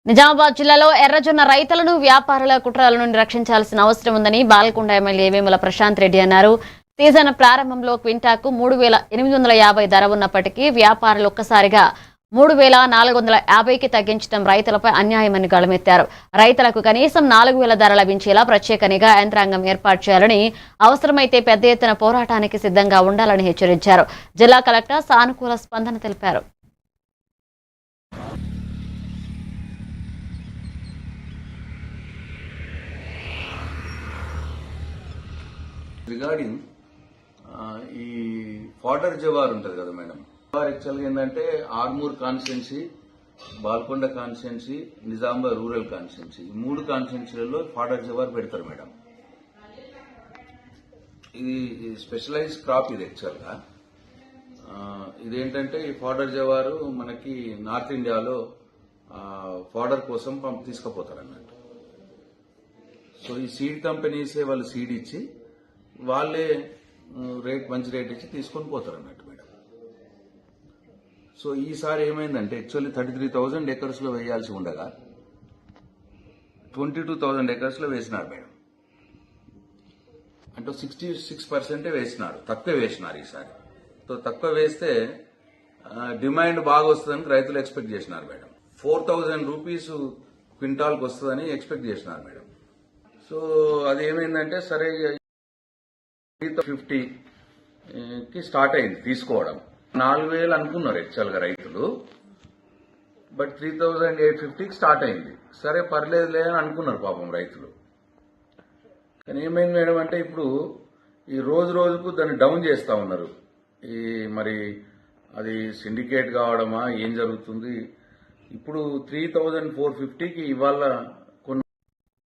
నిజామాబాద్ జిల్లాలో ఎర్రజొన్న రైతులను వ్యాపారుల కుట్రల నుండి రక్షించాల్సిన అవసరం ఉందని బాల్కొండ ఎమ్మెల్యే వేముల ప్రశాంత్ రెడ్డి అన్నారు. సీజన్ ప్రారంభంలో క్వింటాకు 3,850 ధర ఉన్నప్పటికీ వ్యాపారులు ఒక్కసారిగా 3,450కి తగ్గించడం రైతులపై అన్యాయమని గళమెత్తారు. రైతులకు కనీసం 4,000 ధర లభించేలా ప్రత్యేక నిఘా యంత్రాంగం ఏర్పాటు చేయాలని, అవసరమైతే పెద్ద ఎత్తున పోరాటానికి సిద్ధంగా ఉండాలని హెచ్చరించారు. జిల్లా కలెక్టర్ సానుకూల స్పందన తెలిపారు. రిగార్డింగ్ ఈ ఫాడర్ జవార్ ఉంటుంది కదా మేడం, యాక్చువల్గా ఏంటంటే Armoor constituency, Balkonda constituency, Nizamabad rural constituency, ఈ 3 కాన్స్టిట్యున్సీలలో ఫాడర్ జవార్ పెడతారు మేడం. ఇది స్పెషలైజ్ క్రాప్. ఇది యాక్చువల్గా ఇదేంటంటే ఈ ఫాడర్ జవారు మనకి నార్త్ ఇండియాలో ఫాడర్ కోసం తీసుకుపోతారు అన్నట్టు. సో ఈ సీడ్ కంపెనీసే వాళ్ళు సీడ్ ఇచ్చి వాళ్ళే మంచి రేట్ ఇచ్చి తీసుకొని పోతారు అన్నట్టు మేడం. సో ఈసారి ఏమైందంటే యాక్చువల్లీ 33,000 acres లో వేయాల్సి ఉండగా 22,000 acres లో వేసినారు మేడం. అంటే 66% వేసినారు, తక్కువ వేసినారు ఈసారి. సో తక్కువ వేస్తే డిమాండ్ బాగా వస్తుందని రైతులు ఎక్స్పెక్ట్ చేసినారు మేడం. 4,000 రూపీస్ క్వింటాల్కి వస్తుందని ఎక్స్పెక్ట్ చేసినారు మేడం. సో అది ఏమైందంటే సరే 350కి స్టార్ట్ అయింది తీసుకోవడం. 4,000 అనుకున్నారు యాక్చువల్గా రైతులు, బట్ 3,850కి స్టార్ట్ అయింది. సరే పర్లేదులే అని అనుకున్నారు పాపం రైతులు. కానీ ఏమైంది మేడం అంటే ఇప్పుడు ఈ రోజు రోజుకు దాన్ని డౌన్ చేస్తా ఉన్నారు. ఈ మరి అది సిండికేట్ కావడమా ఏం జరుగుతుంది? ఇప్పుడు 3,450కి ఇవాళ